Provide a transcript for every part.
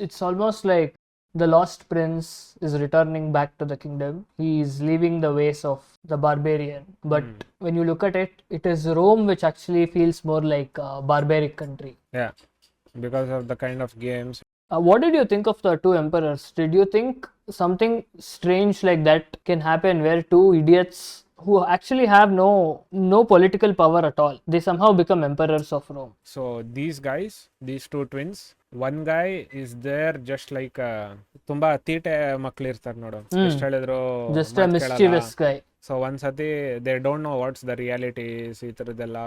it's almost like the lost prince is returning back to the kingdom. He is leaving the ways of the barbarian. But when you look at it, it is Rome which actually feels more like a barbaric country. Yeah, because of the kind of games. What did you think of the two emperors? Did you think something strange like that can happen where two idiots who actually have no political power at all, they somehow become emperors of Rome? So these guys, these two twins, one guy is there just like ತುಂಬಾ ತೀಟೆ ಮಕ್ಳು ಇರ್ತಾರೆ ನೋಡು, ಎಷ್ಟು ಹೇಳಿದ್ರು Just a ಮಾತು ಕೇಳಲ್ಲ. mischievous guy. So ಒಂದ್ಸತಿ they don't know what's the realities, ಈ ಥರದ್ದೆಲ್ಲ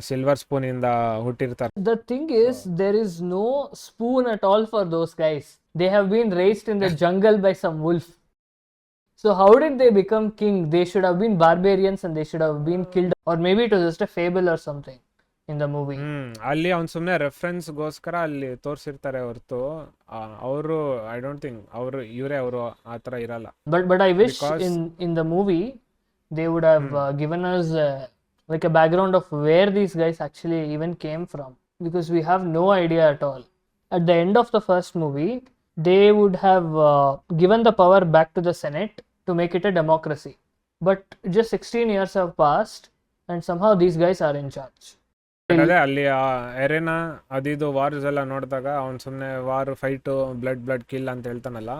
ಸಿಲ್ವರ್ ಸ್ಪೂನ್ ಇಂದ ಹುಟ್ಟಿರ್ತಾರೆ. The thing is, there is no spoon at all for those guys. They have been raised in the jungle by some wolf. So how did they become king? They should have been barbarians and they should have been killed. Or maybe it was just a fable or something in the movie. ಅಲ್ಲಿ ಅವ್ನು ಸುಮ್ಮನೆ ರೆಫರೆನ್ಸ್ಗೋಸ್ಕರ ಅಲ್ಲಿ ತೋರಿಸಿರ್ತಾರೆ ಹೊರತು ಅವರು I don't think ಇವರೇ ಅವರು ಆ ಥರ ಇರಲ್ಲ. But I wish in the movie they would have given us like a background of where these guys actually even came from, because we have no idea at all. At the end of the first movie, they would have given the power back to the Senate to make it a democracy. But just 16 years have passed and somehow these guys are in charge. ಅದೇ ಅಲ್ಲಿ ಎರೆನಾ ಅದಿದು wars ಎಲ್ಲ ನೋಡಿದಾಗ ಅವ್ನು ಸುಮ್ಮನೆ war fight blood kill ಅಂತ ಹೇಳ್ತಾನಲ್ಲ,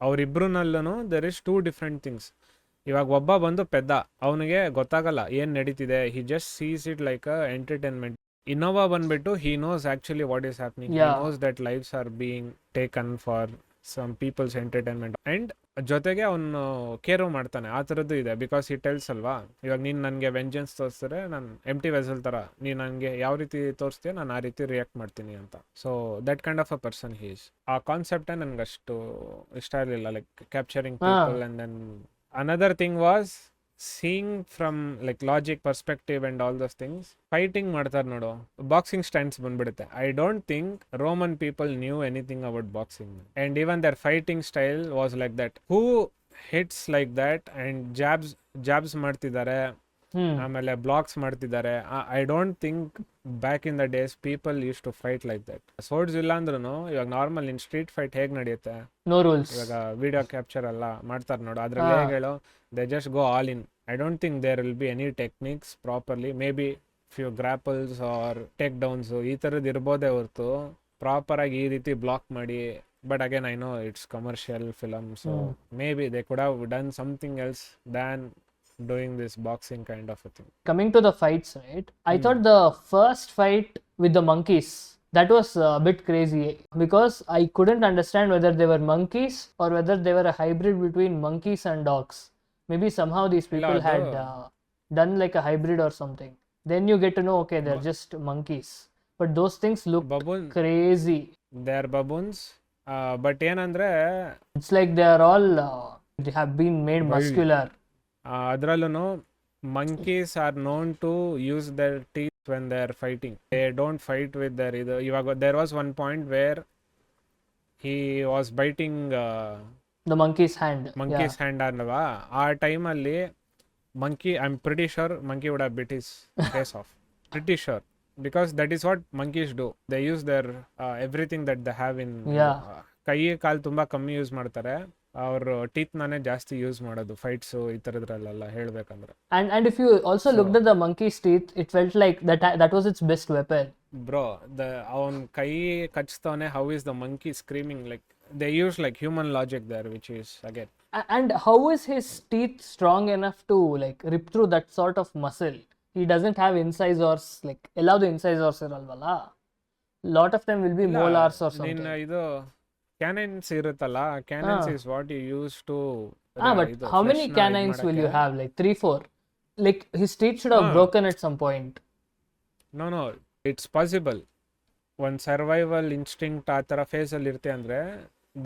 ಅವರಿಬ್ರುನಲ್ಲೂ there is two different things. ಇವಾಗ ಒಬ್ಬ ಬಂದು ಪೆದ್ದ, ಅವನಿಗೆ ಗೊತ್ತಾಗಲ್ಲ ಏನು ನಡೀತಿದೆ, he just sees it like a entertainment. ಇನ್ನೋವಾ ಬಂದ್ಬಿಟ್ಟು he knows actually what is happening, he knows that lives are being taken for some people's entertainment. And ಜೊತೆಗೆ ಅವನು ಕೇರು ಮಾಡ್ತಾನೆ, ಆ ಥರದ್ದು ಇದೆ. ಬಿಕಾಸ್ ಈ ಟೆಲ್ಸ್ ಅಲ್ವಾ, ಇವಾಗ ನೀನು ನನಗೆ ವೆಂಜನ್ಸ್ ತೋರಿಸಿದ್ರೆ ನಾನು ಎಂಟಿ ವೆಸಲ್ ಥರ, ನೀನು ನನಗೆ ಯಾವ ರೀತಿ ತೋರಿಸ್ತೀಯ ನಾನು ಆ ರೀತಿ ರಿಯಾಕ್ಟ್ ಮಾಡ್ತೀನಿ ಅಂತ. So that kind of a person he is. ಆ ಕಾನ್ಸೆಪ್ಟೇ ನನಗೆ ಅಷ್ಟು ಇಷ್ಟ ಇರಲಿಲ್ಲ, like capturing people. And then another thing was seeing from like logic perspective and all those things. Fighting ಮಾಡ್ತಾರೆ ನೋಡು, ಬಾಕ್ಸಿಂಗ್ ಸ್ಟ್ಯಾಂಡ್ಸ್ ಬಂದ್ಬಿಡುತ್ತೆ. I don't think Roman people knew anything about boxing, and even their fighting style was like that. Who hits like that and jabs ಮಾಡ್ತಿದ್ದಾರೆ, ಆಮೇಲೆ blocks ಮಾಡ್ತಿದ್ದಾರೆ. I don't think back in the days people use to fight like that. Swords ಇಲ್ಲ ಅಂದ್ರೂ ಇವಾಗ normal in street fight ಹೇಗೆ ನಡೆಯುತ್ತೆ, no rules. ಇವಾಗ video capture ಎಲ್ಲ ಮಾಡ್ತಾರೆ ನೋಡು, ಅದ್ರಲ್ಲಿ ಹೇಗೆ ಹೇಳೋ, they just go all in. I don't think there will be any techniques properly. Maybe few grapples or takedowns ಈ ಥರದ್ದು ಇರ್ಬೋದೇ ಹೊರತು ಪ್ರಾಪರಾಗಿ ಈ ರೀತಿ ಬ್ಲಾಕ್ ಮಾಡಿ. But again I know it's commercial film, so maybe they could have done something else than doing this boxing kind of a thing. Coming to the fights, right? I thought the first fight with the monkeys, that was a bit crazy, because I couldn't understand whether they were monkeys or whether they were a hybrid between monkeys and dogs. Maybe somehow these people had done like a hybrid or something. Then you get to know, okay, they're just monkeys. But those things look crazy. They're baboons. But ಏನಂದ್ರೆ it's like they are all they have been made muscular. ಅದರಲ್ಲೂ monkeys are known to use their teeth when they are fighting. They don't fight with their ಇದು. ಇವಾಗ there was one point where he was biting the monkey's hand ಅಲ್ವಾ, ಆ ಟೈಮಲ್ಲಿ monkey, I am pretty sure monkey would have bit his face off, pretty sure, because that is what monkeys do. They use their everything that they have in. ಕೈ ಕಾಲು ತುಂಬ ಕಮ್ಮಿ use ಮಾಡ್ತಾರೆ, ಅವರು teeth ನಾನೇ ಜಾಸ್ತಿ ಯೂಸ್ ಮಾಡೋದು fights ಈ ಥರದ್ರಲ್ಲೆಲ್ಲ ಹೇಳ್ಬೇಕಂದ್ರೆ. And if you also looked at the monkey's teeth, it felt like that was its best weapon. Bro, ಅವನ್ ಕೈ ಕಚ್ತಾನೆ, how is the monkey screaming? Like they use like human logic there, which is again. And how is his teeth strong enough to like rip through that sort of muscle? He doesn't have incisors, like allow the incisors iralvala. Lot of them will be molars or something. ಇದು canines ಇರುತ್ತಲ್ಲ, canines is what you use to but how many canines will you have? Like 3-4? Like his teeth should have broken at some point. No, it's possible. One survival instinct ಆ ಥರ ಫೇಸಲ್ಲಿ ಇರುತ್ತೆ ಅಂದರೆ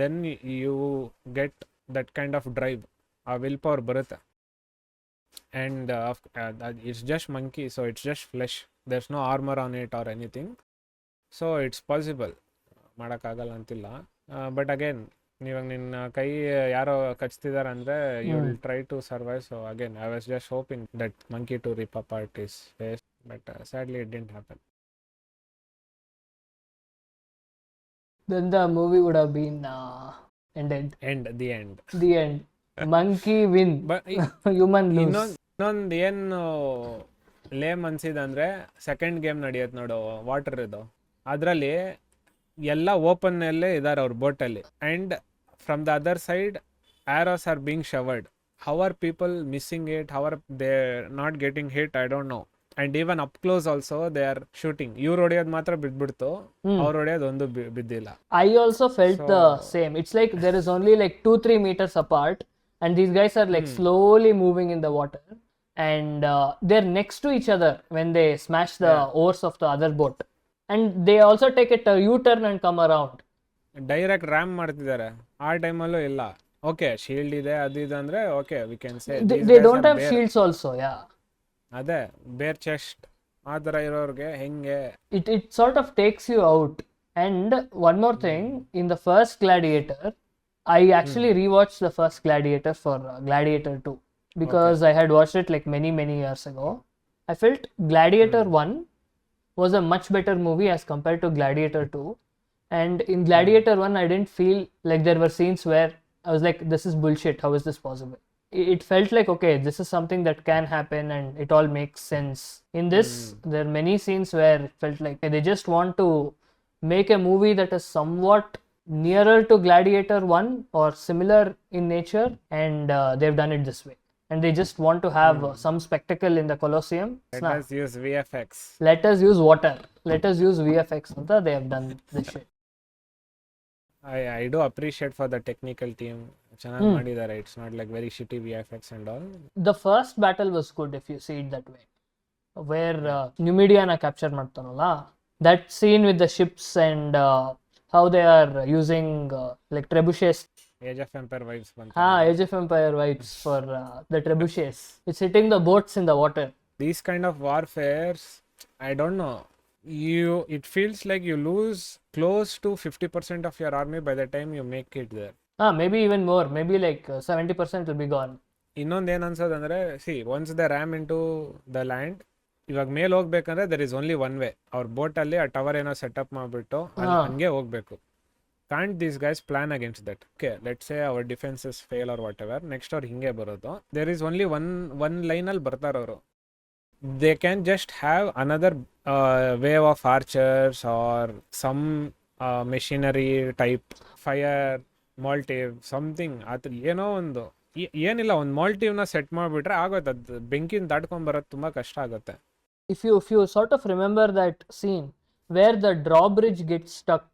then you get that kind of drive, ಆ will power ಬರುತ್ತೆ. And it's just monkey, so it's just flesh, there's no armour on it or anything. So it's possible, ಮಾಡೋಕ್ಕಾಗಲ್ಲ ಅಂತಿಲ್ಲ. But again ಇವಾಗ ನಿನ್ನ ಕೈ ಯಾರೋ ಕಚ್ತಿದ್ದಾರೆ ಅಂದರೆ you will try to survive. So again I was just hoping that monkey to rip apart his face, but sadly it didn't happen. then the movie would have been ended. the end. The end. Monkey win. But Human lose. ಇನ್ನೊಂದು ಏನು ಲೇಮ್ ಅನ್ಸಿದಂದ್ರೆ second game ನಡೆಯುತ್ತೆ ನೋಡು water ಇದು, ಅದರಲ್ಲಿ ಎಲ್ಲ open ಅಲ್ಲೇ ಇದ್ದಾರೆ ಅವ್ರ ಬೋಟಲ್ಲಿ, and from the other side arrows are being showered. How are people missing it, how are they not getting hit, I don't know. And even up close also they are shooting. ಇವ್ರು ಹೊಡೆಯೋದು ಮಾತ್ರ ಬಿದ್ಬಿಡ್ತು, ಅವ್ರು ಹೊಡೆಯೋದು ಒಂದು ಬಿದ್ದಿಲ್ಲ. I also felt the same. It's like there is only like 2-3 meters apart, and these guys are like slowly moving in the water, and they're next to each other when they smash the oars of the other boat, and they also take a U-turn and come around. Direct RAM ಮಾಡ್ತಿದ್ದಾರೆ. ಆ ಟೈಮಲ್ಲೂ ಇಲ್ಲ. Okay shield ಇದೆ ಅದು ಇದು ಅಂದ್ರೆ okay we can say They don't have shields also, yeah. ಅದೇ ಬೇರ್ ಚೆಸ್ಟ್ ಆ ಥರ ಇರೋರ್ಗೆ ಹೆಂಗೆ It sort of takes you out. And one more thing, in the first Gladiator, I actually rewatched the first Gladiator for Gladiator 2 because I had watched it like many years ago. I felt Gladiator 1 was a much better movie as compared to Gladiator 2. And in Gladiator 1, I didn't feel like there were scenes where I was like, this is bullshit, how is this possible? It felt like, okay, this is something that can happen and it all makes sense. In this, there are many scenes where it felt like they just want to make a movie that is somewhat nearer to Gladiator 1 or similar in nature, and they've done it this way. And they just want to have some spectacle in the Colosseum. let us use VFX. Let us use water. Let us use VFX. Anta they have done this shit. I do appreciate for the technical team. ಚೆನ್ನಾಗಿ ಮಾಡಿದ್ದಾರೆ. It's not like very shitty VFX and all. The first battle was good if you see it that way. Where Numidiana capture ಮಾಡ್ತಾನಲ್ಲ, that scene with the ships and how they are using like trebuchets. Age of Empire vibes ಬಂತು. Age of Empire vibes for the trebuchets. It's hitting the boats in the water. These kind of warfares, I don't know. It feels like you lose close to 50% of your army by the time you make it there. Maybe even more. Maybe like 70% will be gone. ಇನ್ನೊಂದು ಏನು ಅನ್ಸೋದಂದ್ರೆ, once the ram into the land, ಇವಾಗ ಮೇಲೆ ಹೋಗ್ಬೇಕಂದ್ರೆ there is only one way. ಅವ್ರ ಬೋಟಲ್ಲಿ ಆ tower ಏನೋ ಸೆಟಪ್ ಮಾಡಿಬಿಟ್ಟು ಹಂಗೆ ಹೋಗ್ಬೇಕು. Can't these guys plan against that. Okay let say our defences fail or whatever, next ಅವ್ರು ಹಿಂಗೆ ಬರೋದು. ದೇರ್ ಈಸ್ ಓನ್ಲಿ ಒನ್ ಲೈನಲ್ಲಿ ಬರ್ತಾರೆ ಅವರು. They can just have another wave of archers or some machinery type fire molotov something ಆ ಥರ ಏನೋ ಒಂದು ಏನಿಲ್ಲ, ಒಂದು ಮಾಲ್ಟಿವ್ನ ಸೆಟ್ ಮಾಡಿಬಿಟ್ರೆ ಆಗುತ್ತೆ. ಅದು ಬೆಂಕಿನ ದಾಟ್ಕೊಂಡ್ಬರೋದು ತುಂಬ ಕಷ್ಟ ಆಗುತ್ತೆ. If you sort of remember that scene where the drawbridge gets stuck,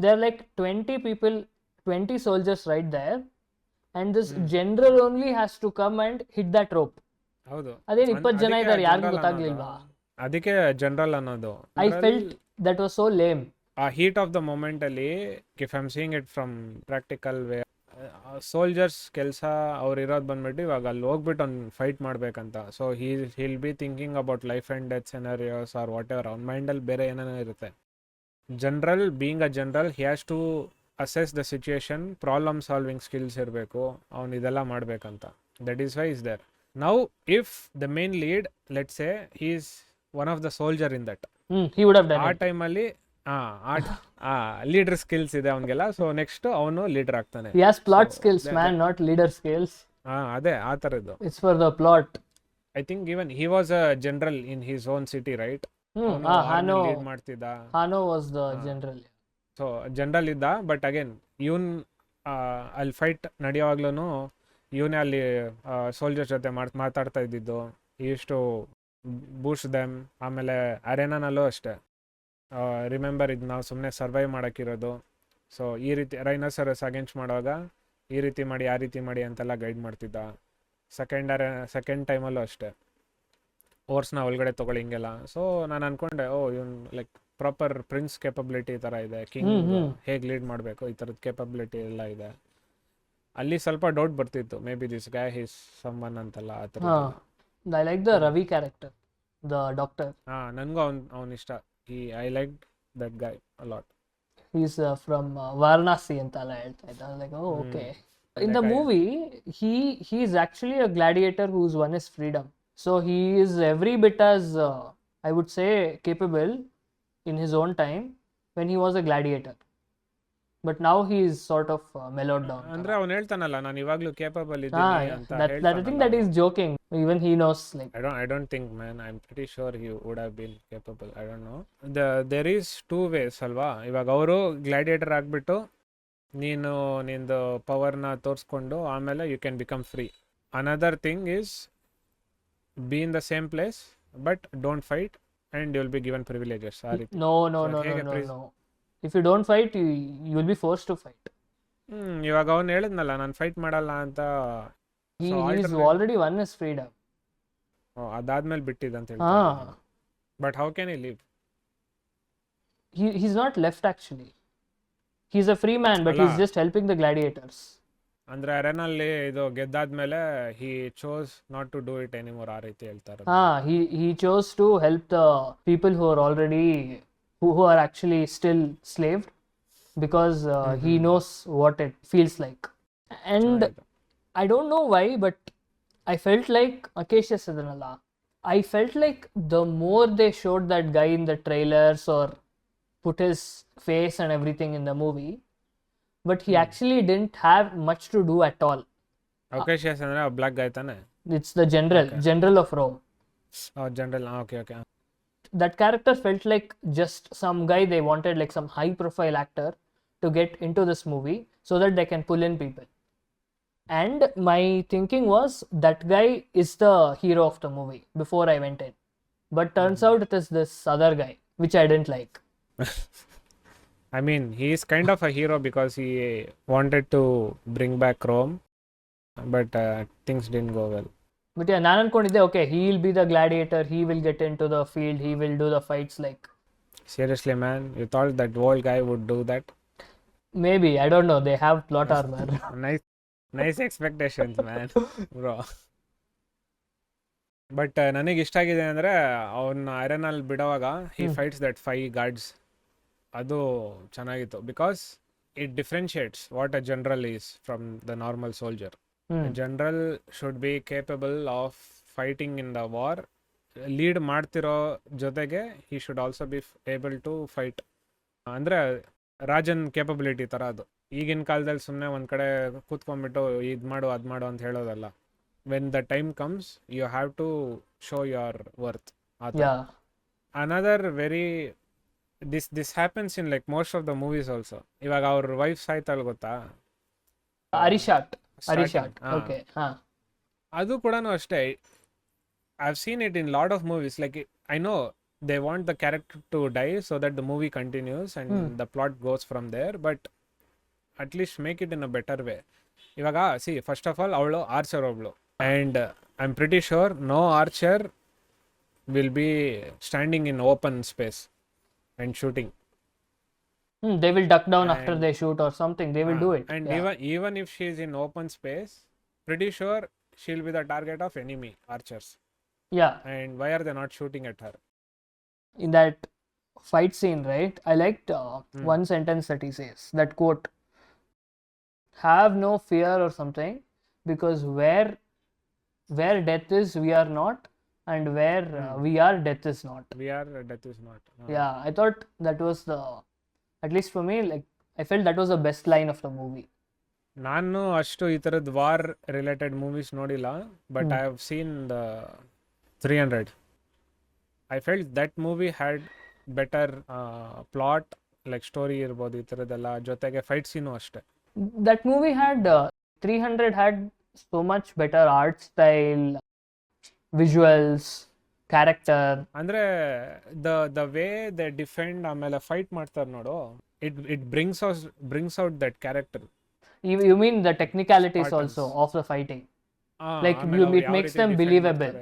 there are like 20 people, 20 soldiers right there, and this general only has to come and hit that rope. ಹೌದು, ಅದೇ 20 ಜನ ಇದ್ದಾರೆ, ಯಾರಿಗೂ ಗೊತ್ತಾಗ್ಲಿಲ್ವಾ? ಅದಕ್ಕೆ ಜನರಲ್ ಅನ್ನೋದು. I felt that was so lame. ಆ heat of the moment ಅಲ್ಲಿ, if I am seeing it from practical way, soldiers ಕೆಲಸ ಅವ್ರು ಇರೋದು ಬಂದ್ಬಿಟ್ಟು ಇವಾಗ ಅಲ್ಲಿ ಹೋಗ್ಬಿಟ್ಟು ಅವ್ನು ಫೈಟ್ ಮಾಡ್ಬೇಕಂತ. So he'll be thinking about life and death scenarios or whatever. ಅವ್ನ ಮೈಂಡಲ್ಲಿ ಬೇರೆ ಏನೇನೋ ಇರುತ್ತೆ. General being a general, he has to assess the situation, problem solving skills ಇರಬೇಕು, ಅವ್ನು ಇದೆಲ್ಲ ಮಾಡ್ಬೇಕಂತ. That is why is there. Now if the main lead, let's say he is one of the soldier in that, He would have done ಆ it. ಟೈಮಲ್ಲಿ leader skills ಇದೆ ಅವನಿಗೆಲ್ಲ. So next ಅವನು leader ಆಗ್ತಾನೆ. He has plot skills, man, not leader skills. ಅದೇ ಆ ಥರದ್ದು. It's for the plot. I think even he was a general in his own city, right? Lead ಮಾಡ್ತಿದ್ದ. Hano was the general. So general ಇದ್ದ, but again ಇವನ್ ಅಲ್ಲಿ fight ನಡೆಯುವಾಗ್ಲೂ ಇವನೇ ಅಲ್ಲಿ soldiers ಜೊತೆ ಮಾತಾಡ್ತಾ ಇದ್ದಿದ್ದು. ಇಷ್ಟು ಬೂಸ್ಟ್ ದೆಮ್. ಆಮೇಲೆ ಅರೇನಾನಲ್ಲೂ ಅಷ್ಟೇ, ರಿಮೆಂಬರ್ ಇದು ನಾವು ಸುಮ್ಮನೆ ಸರ್ವೈವ್ ಮಾಡೋಕ್ಕಿರೋದು. ಸೊ ಈ ರೀತಿ ರೈನೋಸರಸ್ ಅಗೇನ್ಸ್ಟ್ ಮಾಡುವಾಗ ಈ ರೀತಿ ಮಾಡಿ ಆ ರೀತಿ ಮಾಡಿ ಅಂತೆಲ್ಲ ಗೈಡ್ ಮಾಡ್ತಿದ್ದ. ಸೆಕೆಂಡ್ ಟೈಮಲ್ಲೂ ಅಷ್ಟೇ, ಓರ್ಸ್ನ ಒಳಗಡೆ ತೊಗೊಳ್ಳಿ ಹಿಂಗೆಲ್ಲ. ಸೊ ನಾನು ಅನ್ಕೊಂಡೆ, even like proper prince capability ಥರ ಇದೆ, ಕಿಂಗ್ ಹೇಗೆ ಲೀಡ್ ಮಾಡಬೇಕು ಈ ಥರದ ಕೇಪಬಿಲಿಟಿ ಎಲ್ಲ ಇದೆ. ಅಲ್ಲಿ ಸ್ವಲ್ಪ ಡೌಟ್ ಬರ್ತಿತ್ತು, maybe this guy he's someone ಅಂತೆಲ್ಲ ಆ ಥರ. I like the Ravi character, the doctor. ನನಗೂ ಅವ್ನು ಇಷ್ಟ. I liked that guy a lot. He's from Varanasi ಅಂತಲ್ಲ ಹೇಳ್ತಾ ಇದ್ದ. I was like, oh, okay. In the movie, he is actually a gladiator who's won his freedom. So he is every bit as, I would say, capable in his own time when he was a gladiator. But now he is sort of mellowed down. ಅಂದ್ರೆ ಅವ್ನು ಹೇಳ್ತಾನಲ್ಲ ನಾನು ಇವಾಗ್ಲೂ capable ಇದ್ದೀನಿ ಅಂತ That I think that is joking. Even he knows, like. I don't think, man. I'm pretty sure he would have been capable. I don't know. There is two ways ಅಲ್ವಾ. ಇವಾಗ ಅವರು gladiator ಆಗ್ಬಿಟ್ಟು ನೀನು ನಿಂದು ಪವರ್ನ ತೋರಿಸ್ಕೊಂಡು ಆಮೇಲೆ you can become free. Another thing is be in the same place but don't fight and you'll be given privileges. No. If you don't fight, you will be forced to fight. ಇವಾಗ ಅವನು ಹೇಳಿದ್ನಲ್ಲ ನಾನು fight ಮಾಡಲ್ಲ ಅಂತ. He is already won his freedom. ಅದಾದ್ಮೇಲೆ ಬಿಟ್ಟಿದ್ದ ಅಂತ ಹೇಳ್ತಾರೆ. But how can he live? He's not left actually. He's a free man, but he's just helping the gladiators. ಅಂದ್ರೆ ಅರೆನಲ್ಲಿ ಇದು ಗೆದ್ದಾದ್ಮೇಲೆ he chose not to do it anymore ಆ ರೀತಿ ಹೇಳ್ತಾರೆ. He chose to help the people who are already who are actually still slaved, because he knows what it feels like. And I don't know why, but I felt like Acacia Sadanala. I felt like the more they showed that guy in the trailers or put his face and everything in the movie, but he actually didn't have much to do at all. Acacia Sadanala black guy ತಾನೆ? It's the general of Rome. General. Okay. That character felt like just some guy they wanted, like some high profile actor to get into this movie so that they can pull in people. And my thinking was that guy is the hero of the movie before I went in. But turns out it is this other guy, which I didn't like. I mean, he is kind of a hero because he wanted to bring back Rome, but things didn't go well. But yeah, ನಾನು ಅನ್ಕೊಂಡಿದ್ದೆ okay, he will be the gladiator, he will get into the field, he will do the fights like. Seriously, man, you thought that old guy would do that? Maybe, I don't know, they have plot armor. Nice expectations, man. Bro. But ನನಗೆ ಇಷ್ಟ ಆಗಿದೆ ಅಂದರೆ ಅವನ್ನ ಐರನಲ್ಲಿ ಬಿಡುವಾಗ he fights that 5 guards. ಅದು ಚೆನ್ನಾಗಿತ್ತು because it differentiates what a general is from the normal soldier. General should be capable of fighting in the war. Lead ಮಾಡ್ತಿರೋ ಜೊತೆಗೆ he should also be able to fight. ಅಂದರೆ ರಾಜನ್ capability ಥರ ಅದು. ಈಗಿನ ಕಾಲದಲ್ಲಿ ಸುಮ್ಮನೆ ಒಂದು ಕಡೆ ಕೂತ್ಕೊಂಡ್ಬಿಟ್ಟು ಇದು ಮಾಡು ಅದು ಮಾಡು ಅಂತ ಹೇಳೋದಲ್ಲ. When the time comes you have to show your worth. Another very this happens in like most of the movies also. ಇವಾಗ ಅವ್ರ ವೈಫ್ ಸಾಯ್ತಾಳ ಗೊತ್ತಾ? ಅರಿಶಾಟ್. Okay. ಅದು ಕೂಡ ಅಷ್ಟೇ. I've seen it in lot of movies. Like I know they want the character to die so that the movie continues and the plot goes from there, but at least make it in a better way. ಇವಾಗ see, first of all ಅವಳು archer ಒಬ್ಳು, and I'm pretty sure no archer will be standing in open space and shooting. They will duck down after they shoot or something. They will do it. And even if she is in open space, pretty sure she'll be the target of enemy archers. Yeah. And why are they not shooting at her? In that fight scene, right? I liked one sentence that he says. That quote, "Have no fear" or something, because where death is, we are not. And where we are, death is not. Death is not. Yeah, I thought that was at least for me, like I felt that was the best line of the movie. ನಾನು ಅಷ್ಟು ಈ ಥರದ war related movies ನೋಡಿಲ್ಲ, but I have seen the 300. I felt that movie had better plot, like story ಇರ್ಬೋದು ಈ ಥರದ್ದೆಲ್ಲ, ಜೊತೆಗೆ fight scene ಅಷ್ಟೇ. That movie had 300 had so much better art style, visuals, character. ಅಂದ್ರೆ the way they defend ಆಮೇಲೆ fight ಮಾಡ್ತಾರೆ ನೋಡು, it brings out that character. You mean the technicalities also of the fighting? Like it makes them believable.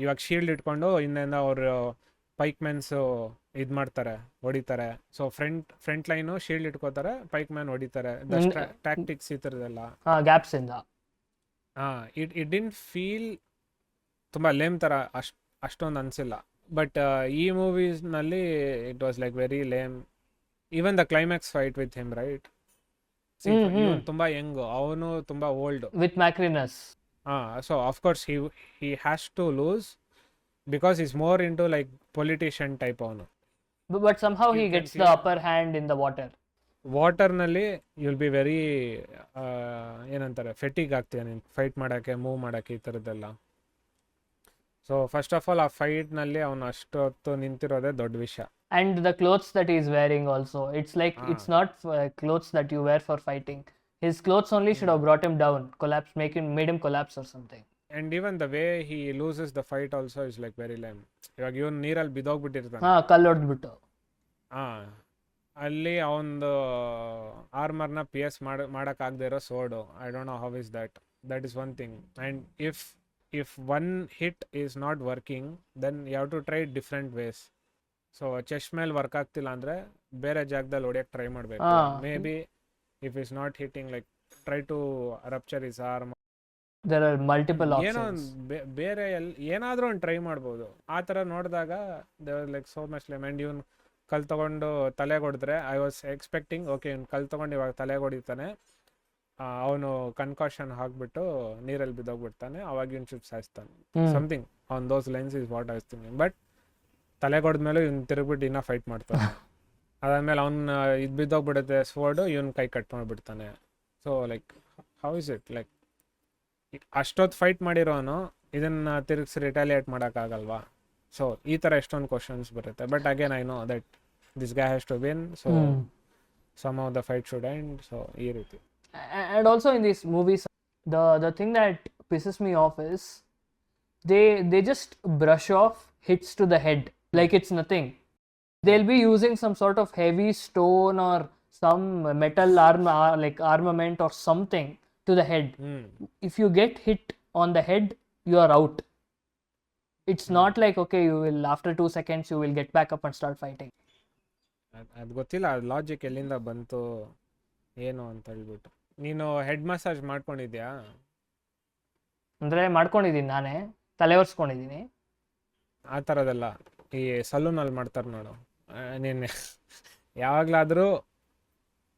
ಇವಾಗ shield ಇಟ್ಕೊಂಡು ಹಿಂದೆಯಿಂದ ಅವರು pike men's ಇದು ಮಾಡ್ತಾರೆ, ಹೊಡಿತಾರೆ. ಸೊ ಫ್ರಂಟ್ ಲೈನು ಶೀಲ್ಡ್ ಇಟ್ಕೋತಾರೆ, ಪೈಕ್ ಮ್ಯಾನ್ ಹೊಡಿತಾರೆ. ಟ್ಯಾಕ್ಟಿಕ್ಸ್ ಈ ಥರದೆಲ್ಲ ಗ್ಯಾಪ್ಸ್ ಇಂದ ಇಟ್ ಡಿಂಟ್ ಫೀಲ್ ತುಂಬ ಲೇಮ್ ಥರ ಅಷ್ಟೊಂದು ಅನಿಸಿಲ್ಲ. ಬಟ್ ಈ ಮೂವೀಸ್ನಲ್ಲಿ it was like very lame. Even the climax fight with him, right? ತುಂಬ ಯಂಗ್, ಅವನು ತುಂಬ old with Macrinus. So of course he has to lose because he's more into like politician type ಅವನು. But somehow he can gets see the upper hand in the water. ವಾಟರ್ನಲ್ಲಿ you'll be very ಏನಂತಾರೆ fatigue ಆಗ್ತೀಯ ನೀನು fight ಮಾಡೋಕ್ಕೆ move ಮಾಡೋಕ್ಕೆ ಈ ಥರದ್ದೆಲ್ಲ. So first of all ಆ ಫೈಟ್ನಲ್ಲಿ ಅವನು ಅಷ್ಟೊತ್ತು ನಿಂತಿರೋದೇ ದೊಡ್ಡ ವಿಷಯ. And the clothes that he is wearing also, it's like it's not clothes that you wear for fighting. His clothes only should have brought him down, made him collapse or something. And even the way he loses the fight also is like very lame. ಇವಾಗ ಇವನು ನೀರಲ್ಲಿ ಬಿದ್ದೋಗ್ಬಿಟ್ಟಿರ್ತಾನೆ. ಕಲ್ಲು ಹೊಡೆದ್ಬಿಟ್ಟು ಅಲ್ಲಿ ಅವನದು ಆರ್ಮರ್ನ P ಎಸ್ ಮಾಡೋಕ್ಕಾಗದೇ ಇರೋ sword. I don't know how is that is one thing. And if one hit is not working then you have to try different ways. So chest ಮೇಲೆ ವರ್ಕ್ ಆಗ್ತಿಲ್ಲ ಅಂದರೆ ಬೇರೆ ಜಾಗದಲ್ಲಿ ಹೊಡಿಯೋಕ್ಕೆ ಟ್ರೈ ಮಾಡಬೇಕು. Maybe if is not hitting like try to rupture is arm. There are multiple options. ಬೇರೆ ಏನಾದರೂ ಒಂದು ಟ್ರೈ ಮಾಡ್ಬೋದು. ಆ ಥರ ನೋಡಿದಾಗ they're like so much lame. And ಇವನು ಕಲ್ ತೊಗೊಂಡು ತಲೆಗೆ ಹೊಡೆದ್ರೆ ಐ ವಾಸ್ ಎಕ್ಸ್ಪೆಕ್ಟಿಂಗ್ ಓಕೆ ಇವ್ನು ಕಲ್ ತೊಗೊಂಡು ಇವಾಗ ತಲೆಗೆ ಹೊಡಿತಾನೆ, ಅವನು ಕನ್ಕಾಷನ್ ಹಾಕ್ಬಿಟ್ಟು ನೀರಲ್ಲಿ ಬಿದ್ದೋಗ್ಬಿಡ್ತಾನೆ, ಅವಾಗ ಇವ್ನು ಚುಪ್ ಸಾಯಿಸ್ತಾನೆ, something on those lines is what I was thinking. But ತಲೆಗೆ ಹೊಡೆದ್ಮೇಲೆ ಇವ್ನು ತಿರುಗ್ಬಿಟ್ಟು ಇನ್ನೂ ಫೈಟ್ ಮಾಡ್ತಾನೆ. ಅದಾದ್ಮೇಲೆ ಅವ್ನು ಇದು ಬಿದ್ದೋಗ್ಬಿಡುತ್ತೆ ಸ್ವರ್ಡು, ಇವ್ನು ಕೈ ಕಟ್ ಮಾಡಿಬಿಡ್ತಾನೆ. So like how is it like ಅಷ್ಟೊತ್ತು ಫೈಟ್ ಮಾಡಿರೋನು ಇದನ್ನು ತಿರುಗಿಸಿ ರಿಟಾಲಿಯೇಟ್ ಮಾಡೋಕ್ಕಾಗಲ್ವಾ? ಸೊ ಈ ಥರ ಎಷ್ಟೊಂದು ಕ್ವಶನ್ಸ್ ಬರುತ್ತೆ. But again I no that this guy has to win, so somehow the fight should end. So ಈ ರೀತಿ. And also in these movies, the thing that pisses me off is they just brush off hits to the head like it's nothing. They'll be using some sort of heavy stone or some metal armament or something to the head. If you get hit on the head, you are out. It's not like okay, you will after 2 seconds you will get back up and start fighting. ಅದು ಗೊತ್ತಿಲ್ಲ logic ಎಲ್ಲಿಂದ ಬಂತು ಏನು ಅಂತ ಹೇಳ್ಬಿಟ್ಟು. ನೀನು head massage ಮಾಡ್ಕೊಂಡಿದ್ಯಾ? ಅಂದರೆ ಮಾಡ್ಕೊಂಡಿದ್ದೀನಿ, ನಾನೇ ತಲೆ ಒರೆಸ್ಕೊಂಡಿದ್ದೀನಿ. ಆ ಥರದೆಲ್ಲ ಈ ಸಲೂನಲ್ಲಿ ಮಾಡ್ತಾರೆ ನೋಡು. ನೀನು ಯಾವಾಗಲಾದರೂ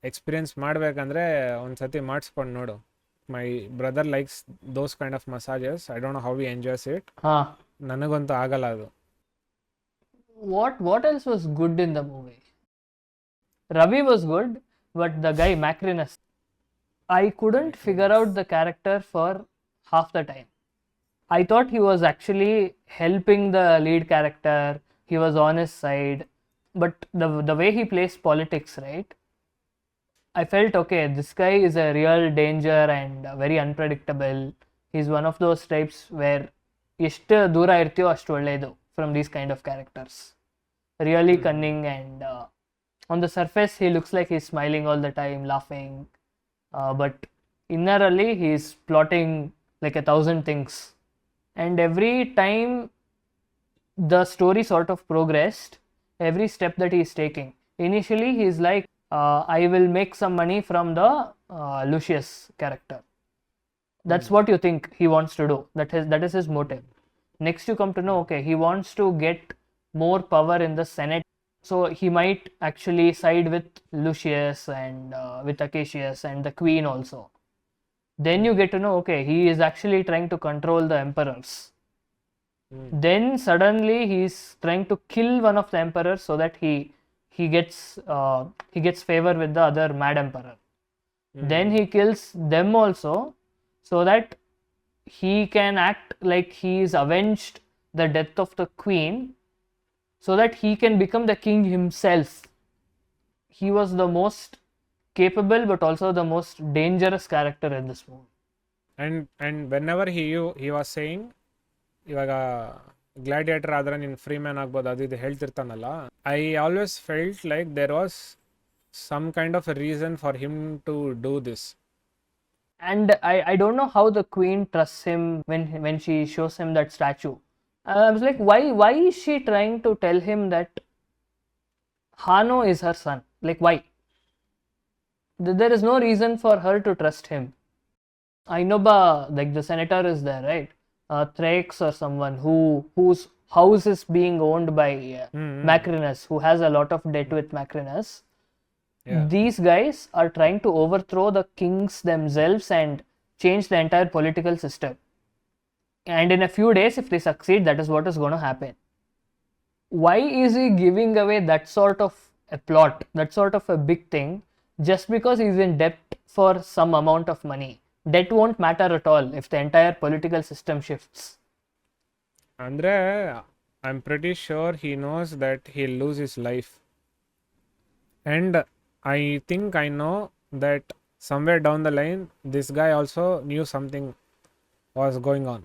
ಎಕ್ಸ್ಪೀರಿಯನ್ಸ್ ಮಾಡಬೇಕಂದ್ರೆ ಒಂದು ಸತಿ ಮಾಡಿಸ್ಕೊಂಡು ನೋಡು. My brother likes those kind of massages. I don't know how he enjoys it. ನನಗಂತೂ ಆಗಲ್ಲ ಅದು. What else was good in the movie? Ravi was good, but the guy Macrinus, I couldn't figure out the character for half the time. I thought he was actually helping the lead character. He was on his side, but the way he plays politics, right? I felt okay, this guy is a real danger and very unpredictable. He's one of those types where ಎಷ್ಟು ದೂರ ಇರ್ತೀಯೋ ಅಷ್ಟು ಒಳ್ಳೆಯದು from these kind of characters. Really cunning and on the surface he looks like he's smiling all the time, laughing, but innerly he's plotting like 1,000 things. And every time the story sort of progressed, every step that he's taking, initially he's like I will make some money from the Lucius character. That's what you think he wants to do. That is his motive. Next you come to know, okay, he wants to get more power in the Senate. So he might actually side with Lucius and with Acacius and the Queen also. Then you get to know, okay, he is actually trying to control the emperors. Then suddenly he's trying to kill one of the emperors so that he gets favor with the other mad emperor. Then he kills them also so that he can act like he is avenged the death of the queen, so that he can become the king himself. He was the most capable but also the most dangerous character in this movie. And whenever he was saying ಇವಾಗ gladiator ಆದ್ರೆ ನೀನು free man ಆಗ್ಬೋದು ಅದು ಇದು ಹೇಳ್ತಿರ್ತಾನಲ್ಲ, I always felt like there was some kind of a reason for him to do this. And I don't know how the queen trusts him when she shows him that statue. I was like, why is she trying to tell him that Hano is her son? Like, why? There is no reason for her to trust him. Ainoba, like the senator is there, right? Thrax or someone whose house is being owned by Macrinus, who has a lot of debt with Macrinus. Yeah. These guys are trying to overthrow the kings themselves and change the entire political system. And in a few days, if they succeed, that is what is going to happen. why is he giving away that sort of a plot, that sort of a big thing, just because he's in debt for some amount of money? Debt won't matter at all if the entire political system shifts. Andre, I'm pretty sure he knows that he'll lose his life. And I think I know that somewhere down the line, this guy also knew something was going on.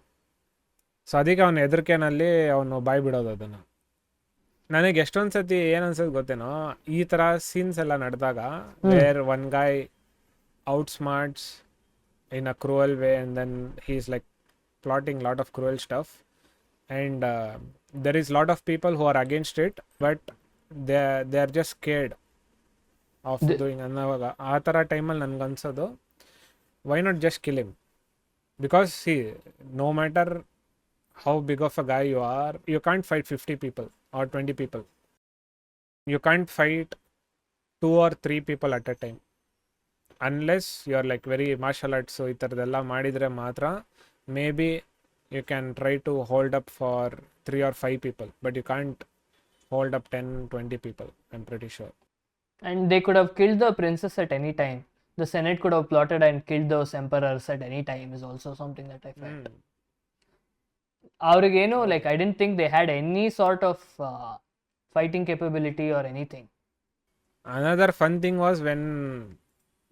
So ಅದಕ್ಕೆ ಅವನ ಹೆದರಿಕೆನಲ್ಲಿ ಅವನು ಬಾಯ್ ಬಿಡೋದು ಅದನ್ನು. ನನಗೆ ಎಷ್ಟೊಂದು ಸತಿ ಏನನ್ಸೋದು ಗೊತ್ತೇನೋ, ಈ ಥರ ಸೀನ್ಸ್ ಎಲ್ಲ ನಡೆದಾಗ where one guy outsmarts in a cruel way and then he is like plotting lot of cruel stuff and there is lot of people who are against it but they are just scared of doing ಅನ್ನೋವಾಗ ಆ ಥರ ಟೈಮಲ್ಲಿ ನನಗನ್ಸೋದು why not just kill him. Because see no matter how big of a guy you are, you can't fight 50 people or 20 people. You can't fight 2 or 3 people at a time unless you're like very martial arts. So itardella madidre matra maybe you can try to hold up for 3 or 5 people, but you can't hold up 10-20 people, I'm pretty sure. And they could have killed the princess at any time. The Senate could have plotted and killed those emperors at any time is also something that I felt. Avrigeno, like I didn't think they had any sort of fighting capability or anything. Another fun thing was when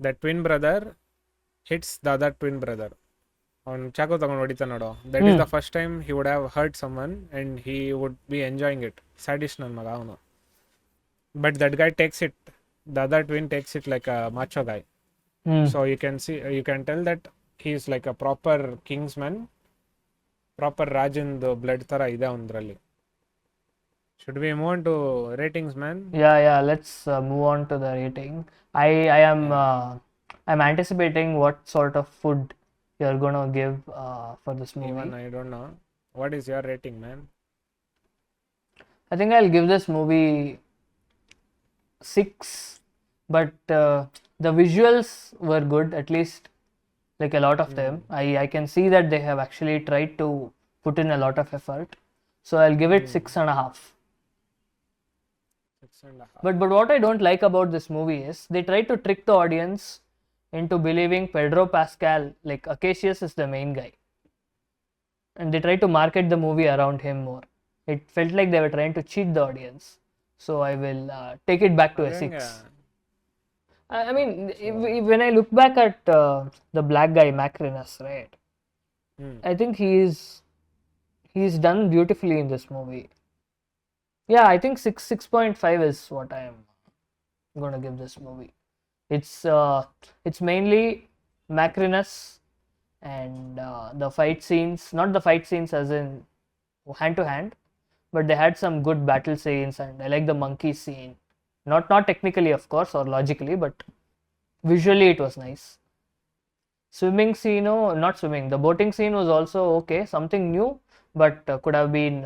the twin brother hits the other twin brother. On ಚಾಕು ತಗೊಂಡು ಹೊಡಿತಾ ನೋಡೋ, that is the first time he would have hurt someone and he would be enjoying it. Sadist ನನ್ನ ಮಗ ಅವನು. But that guy takes it, the other twin takes it like a macho guy. So you can tell that he is like a proper kingsman, proper Rajan's blood thara ide avandralli. Should we move on to ratings, man? Yeah, let's move on to the rating. I'm anticipating what sort of food you're going to give for this movie. Even I don't know. What is your rating, man? I think I'll give this movie 6, but the visuals were good, at least like a lot of them. I can see that they have actually tried to put in a lot of effort, so I'll give it 6.5. 6.5. But what I don't like about this movie is they try to trick the audience into believing Pedro Pascal, like Acacius, is the main guy, and they try to market the movie around him more. It felt like they were trying to cheat the audience, so I will take it back to a 6. I mean, when I look back at the black guy Macrinus, right? I think he's done beautifully in this movie. Yeah, I think 6.5 is what I am going to give this movie. It's mainly Macrinus and the fight scenes, not the fight scenes as in hand to hand, but they had some good battle scenes, and I like the monkey scene. Not technically, of course, or logically, but visually it was nice. Swimming scene, not swimming, the boating scene was also okay, something new, but could have been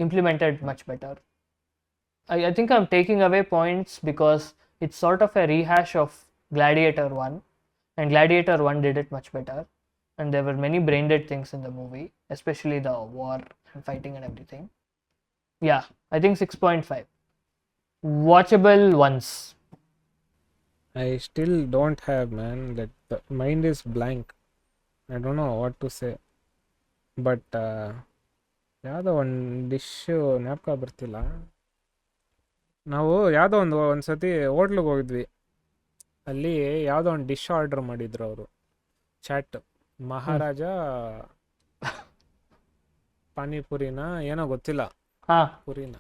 implemented much better. I think I'm taking away points because it's sort of a rehash of Gladiator 1, and Gladiator 1 did it much better, and there were many brain dead things in the movie, especially the war and fighting and everything. Yeah, I think 6.5. Watchable once. I still don't have, man, that the mind is blank. I don't know what to say, but ಯಾವುದೋ ಒಂದು dish ಜ್ಞಾಪಕ ಬರ್ತಿಲ್ಲ. ನಾವು ಯಾವುದೋ ಒಂದು ಸತಿ ಹೋಟ್ಲಿಗೆ ಹೋಗಿದ್ವಿ, ಅಲ್ಲಿ ಯಾವುದೋ ಒಂದು ಡಿಶ್ ಆರ್ಡರ್ ಮಾಡಿದ್ರು ಅವರು. ಚಾಟ್ ಮಹಾರಾಜ ಪಾನಿಪುರಿನ ಏನೋ ಗೊತ್ತಿಲ್ಲ, ಪುರಿನ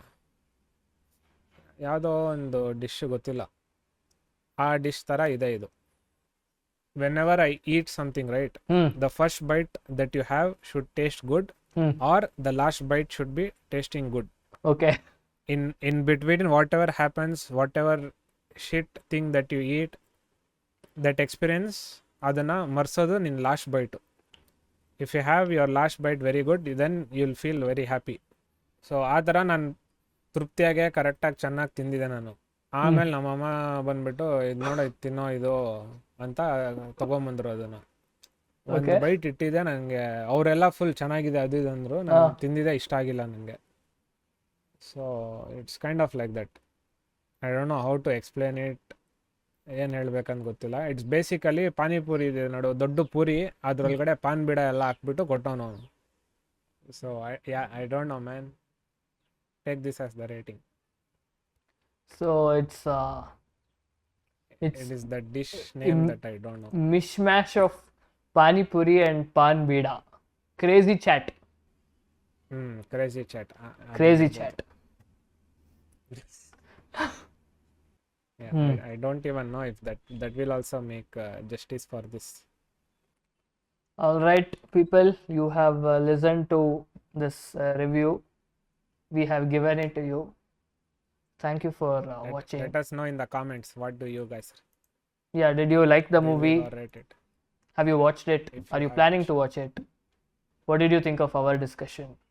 ಯಾವುದೋ ಒಂದು ಡಿಶ್ ಗೊತ್ತಿಲ್ಲ, ಆ ಡಿಶ್ ಥರ ಇದೆ ಇದು. whenever I eat something, right, the first bite that you have should taste good, or the last bite should be tasting good. Okay. In between, whatever happens, whatever shit thing that you eat, that experience adana marsodu in last bite. If you have your last bite very good, then you'll feel very happy. So ಆ ಥರ ನಾನು ತೃಪ್ತಿಯಾಗೆ ಕರೆಕ್ಟಾಗಿ ಚೆನ್ನಾಗಿ ತಿಂದಿದ್ದೆ ನಾನು. ಆಮೇಲೆ ನಮ್ಮಮ್ಮ ಬಂದ್ಬಿಟ್ಟು ಇದು ನೋಡೋ ಇದು ತಿನ್ನೋ ಇದು ಅಂತ ತಗೊಂಬಂದ್ರು. ಅದನ್ನು ಒಂದು ಬೈಟ್ ಇಟ್ಟಿದ್ದೆ ನನಗೆ, ಅವರೆಲ್ಲ ಫುಲ್ ಚೆನ್ನಾಗಿದೆ ಅದು ಇದು ಅಂದರು, ನಾನು ತಿಂದಿದ್ದೆ ಇಷ್ಟ ಆಗಿಲ್ಲ ನನಗೆ. So it's kind of like that. I don't know how to explain it. ಏನು ಹೇಳ್ಬೇಕಂತ ಗೊತ್ತಿಲ್ಲ. ಇಟ್ಸ್ ಬೇಸಿಕಲಿ ಪಾನಿಪುರಿ ಇದೆ ನೋಡು, ದೊಡ್ಡ ಪೂರಿ, ಅದ್ರೊಳಗಡೆ ಪಾನ್ ಬೀಡ ಎಲ್ಲ ಹಾಕ್ಬಿಟ್ಟು ಕೊಟ್ಟವನು. So I don't no man, take this as the rating. So It is the dish name that I don't know. mishmash of pani puri and pan bida. Crazy chat. Crazy chat. Crazy chat. Yeah, I don't even know if that will also make justice for this. All right, people, you have listened to this review. We have given it to you. Thank you for watching. Let us know in the comments, what do you guys Yeah, did you like the movie? rate it? Have you watched it? Are you planning to watch it? What did you think of our discussion?